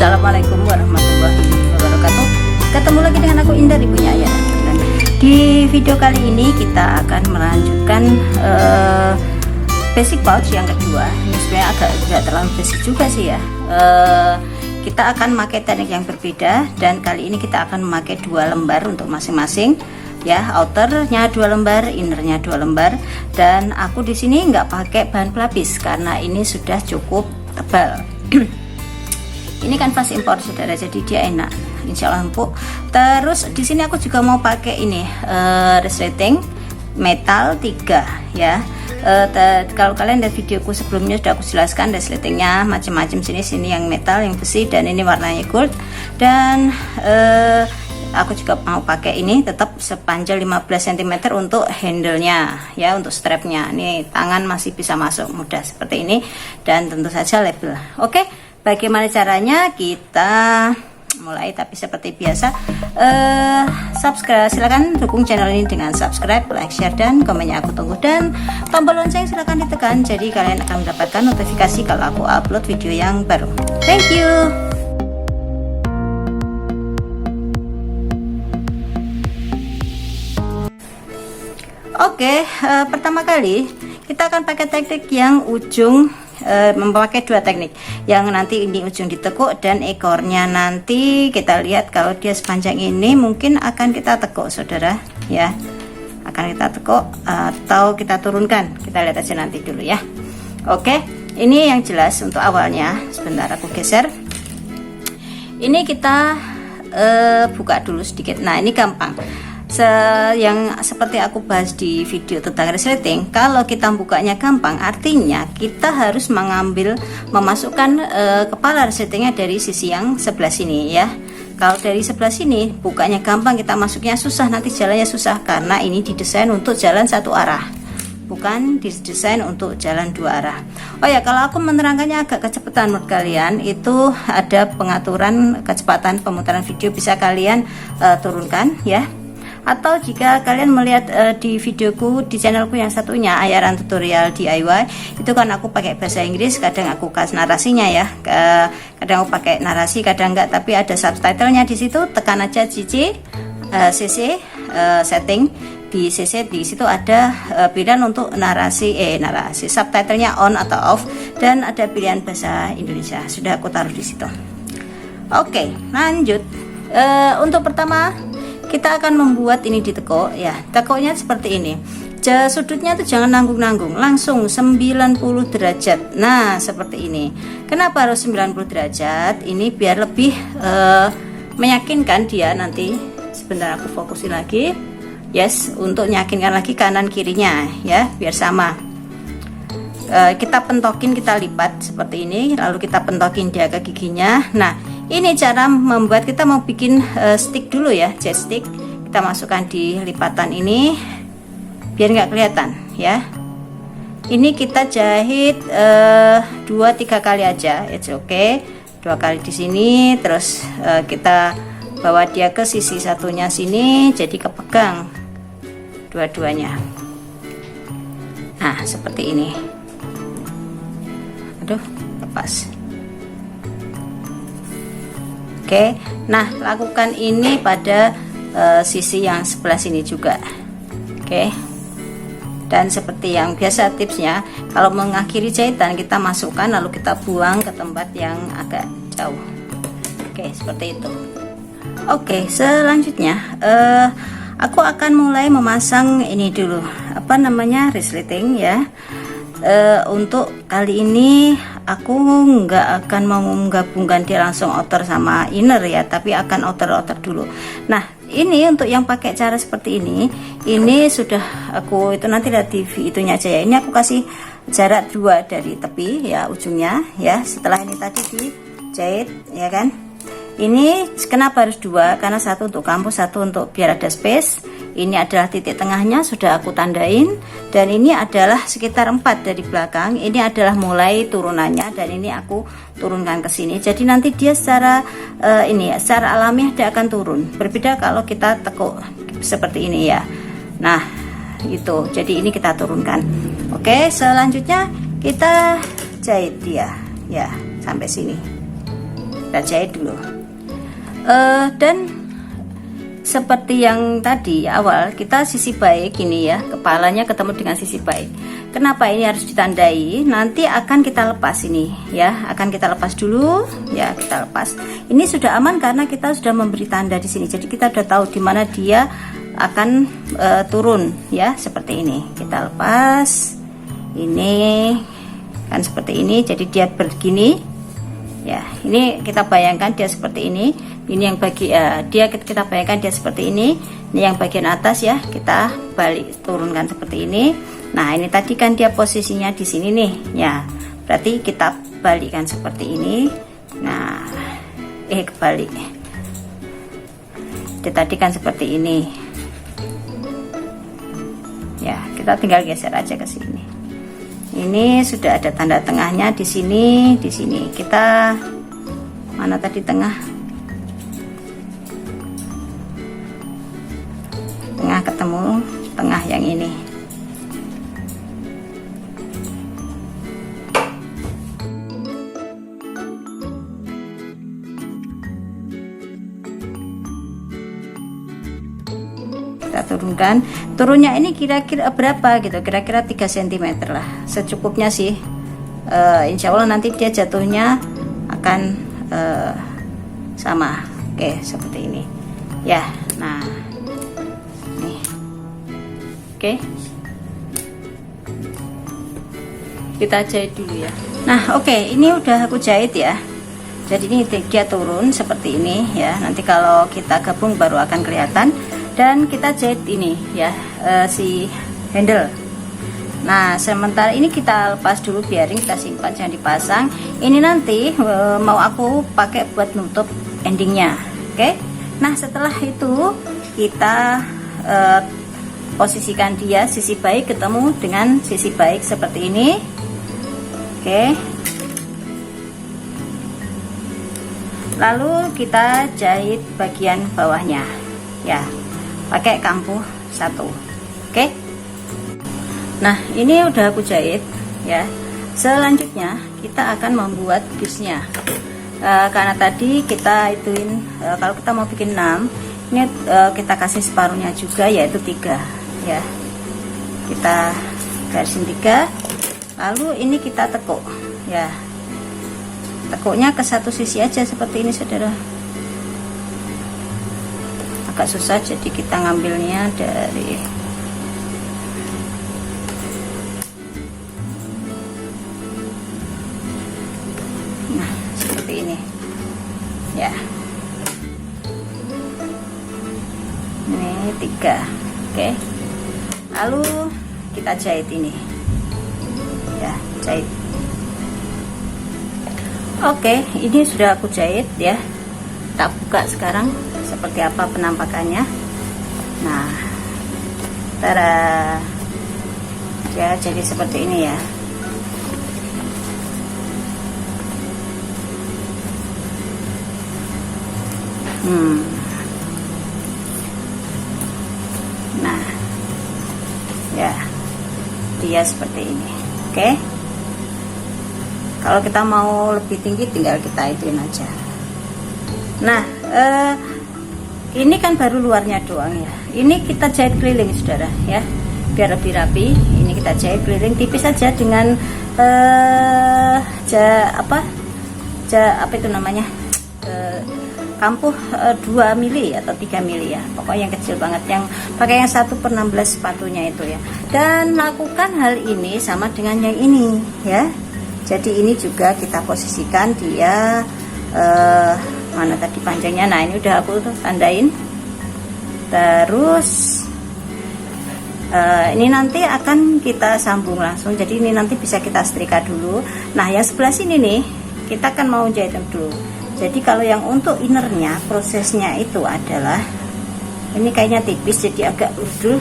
Assalamualaikum warahmatullahi wabarakatuh. Ketemu lagi dengan aku Indah, ibunya Ayah. Dan di video kali ini kita akan melanjutkan basic pouch yang kedua. Ini sebenarnya agak tidak terlalu basic juga sih ya. Kita akan memakai teknik yang berbeda, dan kali ini kita akan memakai 2 lembar untuk masing-masing ya. Outernya 2 lembar, innernya 2 lembar, dan aku di sini nggak pakai bahan pelapis karena ini sudah cukup tebal. Ini kanvas impor saudara, jadi dia enak, insya Allah empuk. Terus di sini aku juga mau pakai ini resleting metal 3 ya. Kalau kalian lihat videoku sebelumnya sudah aku jelaskan resletingnya macam-macam. Sini yang metal, yang besi, dan ini warnanya gold. Dan aku juga mau pakai ini tetap sepanjang 15 cm untuk handle-nya ya, untuk strapnya. Ini tangan masih bisa masuk mudah seperti ini, dan tentu saja label. Oke, bagaimana caranya? Kita mulai, tapi seperti biasa subscribe, silahkan dukung channel ini dengan subscribe, like, share, dan komennya aku tunggu, dan tombol lonceng silahkan ditekan, jadi kalian akan mendapatkan notifikasi kalau aku upload video yang baru. Thank you. Oke, pertama kali kita akan pakai teknik yang ujung, memakai 2 teknik yang nanti ini ujung ditekuk, dan ekornya nanti kita lihat kalau dia sepanjang ini mungkin akan kita tekuk saudara ya, akan kita tekuk atau kita turunkan, kita lihat aja nanti dulu ya. Oke, ini yang jelas untuk awalnya. Sebentar aku geser, ini kita buka dulu sedikit. Nah, ini gampang. Yang seperti aku bahas di video tentang resleting, kalau kita bukanya gampang, artinya kita harus memasukkan kepala resletingnya dari sisi yang sebelah sini ya. Kalau dari sebelah sini bukanya gampang, kita masuknya susah, nanti jalannya susah, karena ini didesain untuk jalan 1 arah, bukan didesain untuk jalan 2 arah. Oh ya, kalau aku menerangkannya agak kecepatan menurut kalian, itu ada pengaturan kecepatan pemutaran video, bisa kalian turunkan ya. Atau jika kalian melihat di videoku di channelku yang satunya, Ayaran Tutorial DIY, itu kan aku pakai bahasa Inggris, kadang aku kasih narasinya ya, kadang aku pakai narasi, kadang enggak, tapi ada subtitlenya di situ. Tekan aja CC setting di CC, di situ ada pilihan untuk narasi subtitlenya on atau off, dan ada pilihan bahasa Indonesia, sudah aku taruh di situ. Oke, lanjut. Untuk pertama kita akan membuat ini ditekuk ya. Tekuknya seperti ini. Sudutnya tuh jangan nanggung-nanggung, langsung 90 derajat. Nah, seperti ini. Kenapa harus 90 derajat? Ini biar lebih meyakinkan dia nanti. Sebentar aku fokusin lagi. Yes, untuk meyakinkan lagi kanan kirinya ya, biar sama. Kita pentokin, kita lipat seperti ini, lalu kita pentokin dia ke giginya. Nah, ini cara membuat, kita mau bikin stick dulu ya, jet stick. Kita masukkan di lipatan ini biar nggak kelihatan ya. Ini kita jahit 2-3 kali aja, it's okay. 2 kali di sini, terus kita bawa dia ke sisi satunya sini, jadi kepegang dua-duanya. Nah, seperti ini. Aduh, lepas. Oke, nah lakukan ini pada sisi yang sebelah sini juga. Oke, dan seperti yang biasa tipsnya, kalau mengakhiri jahitan kita masukkan lalu kita buang ke tempat yang agak jauh. Oke, seperti itu. Oke, selanjutnya aku akan mulai memasang ini dulu, apa namanya, resleting ya. Untuk kali ini aku nggak akan mau menggabungkan dia langsung outer sama inner ya, tapi akan outer dulu. Nah, ini untuk yang pakai cara seperti ini sudah aku itu nanti lihat di itunya aja ya. Ini aku kasih jarak 2 dari tepi ya, ujungnya ya. Setelah ini tadi dijahit ya kan. Ini kenapa harus 2? Karena 1 untuk kampus, 1 untuk biar ada space. Ini adalah titik tengahnya, sudah aku tandain, dan ini adalah sekitar 4 dari belakang. Ini adalah mulai turunannya, dan ini aku turunkan ke sini. Jadi nanti dia secara secara alamiah dia akan turun. Berbeda kalau kita tekuk seperti ini ya. Nah, itu. Jadi ini kita turunkan. Oke, selanjutnya kita jahit dia ya sampai sini. kita jahit dulu. Dan seperti yang tadi awal kita sisi baik ini ya, kepalanya ketemu dengan sisi baik. Kenapa ini harus ditandai? Nanti akan kita lepas ini ya, akan kita lepas dulu ya, kita lepas. Ini sudah aman karena kita sudah memberi tanda di sini. Jadi kita sudah tahu di mana dia akan turun ya, seperti ini. Kita lepas. Ini kan seperti ini, jadi dia begini ya. Ini kita bayangkan dia seperti ini. Ini yang kita bayangkan dia seperti ini. Ini yang bagian atas ya, kita balik turunkan seperti ini. Nah ini tadi kan dia posisinya di sini nih ya, berarti kita balikkan seperti ini. Nah kebalik, dia tadi kan seperti ini ya, kita tinggal geser aja ke sini. Ini sudah ada tanda tengahnya di sini. Di sini kita mana tadi tengah? Tengah ketemu tengah yang ini. Kita turunkan. Turunnya ini kira-kira berapa gitu? Kira-kira 3 cm lah, secukupnya sih. Insya Allah nanti dia jatuhnya akan sama. Oke, seperti ini ya. Nah nih, oke, kita jahit dulu ya. Nah oke, ini udah aku jahit ya. Jadi ini dia turun seperti ini ya. Nanti kalau kita gabung baru akan kelihatan. Dan kita jahit ini ya, si handle. Nah sementara ini kita lepas dulu, biarin, kita simpan, jangan dipasang. Ini nanti mau aku pakai buat nutup endingnya. Oke. Nah setelah itu kita posisikan dia sisi baik ketemu dengan sisi baik seperti ini. Oke. Lalu kita jahit bagian bawahnya ya, pakai kampuh 1. Oke. Nah ini udah aku jahit ya. Selanjutnya kita akan membuat busnya. Karena tadi kita ituin, kalau kita mau bikin 6, ini kita kasih separuhnya juga, yaitu 3 ya. Kita garisin 3. Lalu ini kita tekuk ya. Tekuknya ke satu sisi aja seperti ini saudara. Agak susah, jadi kita ngambilnya dari ini ya. Ini 3. Oke. Lalu kita jahit ini ya, jahit. Oke, ini sudah aku jahit ya. Kita buka sekarang seperti apa penampakannya. Nah tada ya, jadi seperti ini ya. Nah ya, dia seperti ini. Oke. Kalau kita mau lebih tinggi tinggal kita ituin aja. Nah ini kan baru luarnya doang ya. Ini kita jahit keliling saudara ya, biar lebih rapi. Ini kita jahit keliling tipis saja dengan apa itu namanya, kampuh 2 mili atau 3 mili ya, pokoknya yang kecil banget, yang pakai yang 1/16 sepatunya itu ya. Dan lakukan hal ini sama dengan yang ini ya. Jadi ini juga kita posisikan dia mana tadi panjangnya. Nah ini udah aku tandain. Terus ini nanti akan kita sambung langsung, jadi ini nanti bisa kita setrika dulu. Nah yang sebelah sini nih kita akan mau jahit dulu. Jadi kalau yang untuk innernya, prosesnya itu adalah ini kayaknya tipis, jadi agak burdul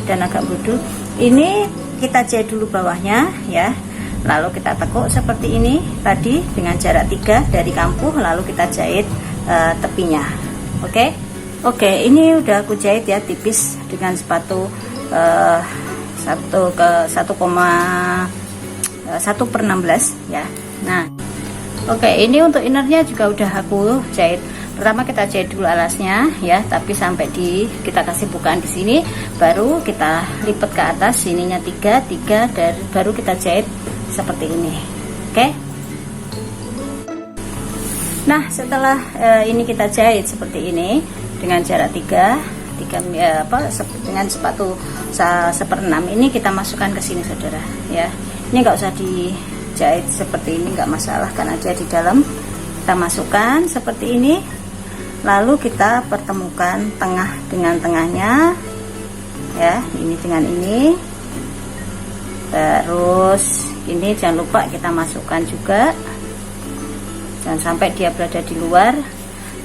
dan agak burdul. Ini kita jahit dulu bawahnya ya. Lalu kita tekuk seperti ini tadi dengan jarak 3 dari kampuh, lalu kita jahit tepinya. Oke. Oke, ini udah aku jahit ya tipis dengan sepatu 1/16 ya. Nah Oke, ini untuk innernya juga udah aku jahit. Pertama kita jahit dulu alasnya ya, tapi sampai kita kasih bukaan di sini, baru kita lipat ke atas sininya 3 dan baru kita jahit seperti ini. Oke. Nah, setelah ini kita jahit seperti ini dengan jarak 3 dengan sepatu 1/6 ini kita masukkan ke sini saudara ya. Ini nggak usah dijahit seperti ini, nggak masalah karena dia di dalam. Kita masukkan seperti ini, lalu kita pertemukan tengah dengan tengahnya ya, ini dengan ini. Terus ini jangan lupa kita masukkan juga, jangan sampai dia berada di luar.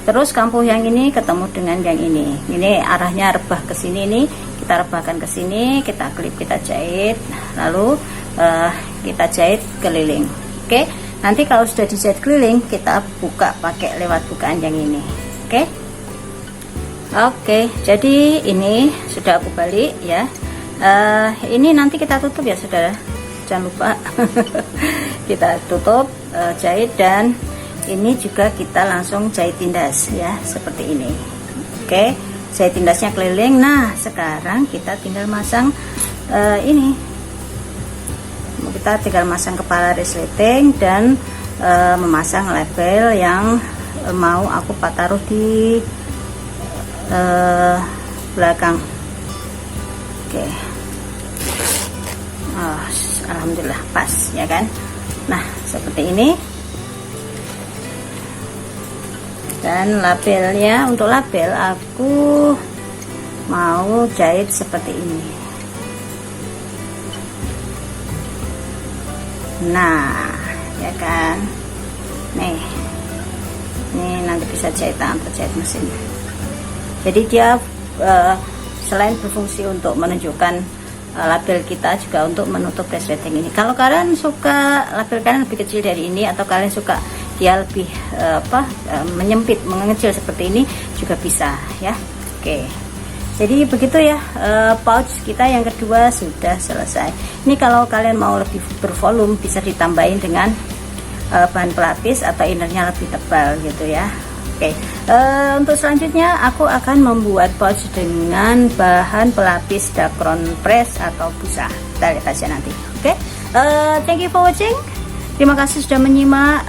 Terus kampuh yang ini ketemu dengan yang ini arahnya rebah ke sini, ini kita rebahkan ke sini, kita klip, kita jahit, lalu kita jahit keliling. Oke, nanti kalau sudah dijahit keliling kita buka pakai lewat bukaan yang ini. Oke, jadi ini sudah aku balik ya. Ini nanti kita tutup ya saudara, jangan lupa kita tutup, jahit, dan ini juga kita langsung jahit tindas ya, seperti ini. Oke, jahit tindasnya keliling. Nah, sekarang kita tinggal masang ini. Kita tinggal masang kepala resleting dan memasang label yang mau aku taruh di belakang. Oke. Oh, alhamdulillah pas ya kan. Nah, seperti ini. Dan labelnya, untuk label aku mau jahit seperti ini. Nah, ya kan. Nih, ini nanti bisa jahit tangan atau jahit mesin. Jadi dia selain berfungsi untuk menunjukkan label kita, juga untuk menutup resleting ini. Kalau kalian suka label kalian lebih kecil dari ini, atau kalian suka dia lebih menyempit, mengecil seperti ini, juga bisa ya. Oke, jadi begitu ya, pouch kita yang kedua sudah selesai. Ini kalau kalian mau lebih bervolume bisa ditambahin dengan bahan pelapis atau innernya lebih tebal gitu ya. Oke, untuk selanjutnya aku akan membuat pouch dengan bahan pelapis Dacron press atau busa. Kita lihat aja nanti. Oke, thank you for watching. Terima kasih sudah menyimak.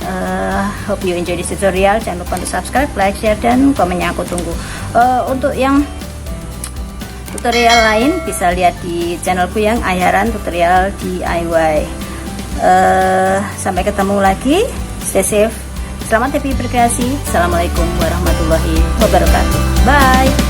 Hope you enjoy this tutorial. Jangan lupa untuk subscribe, like, share, dan komennya aku tunggu. Untuk yang tutorial lain bisa lihat di channelku yang Ayaran Tutorial DIY. Sampai ketemu lagi. Stay safe. Selamat happy berkreasi. Assalamualaikum warahmatullahi wabarakatuh. Bye.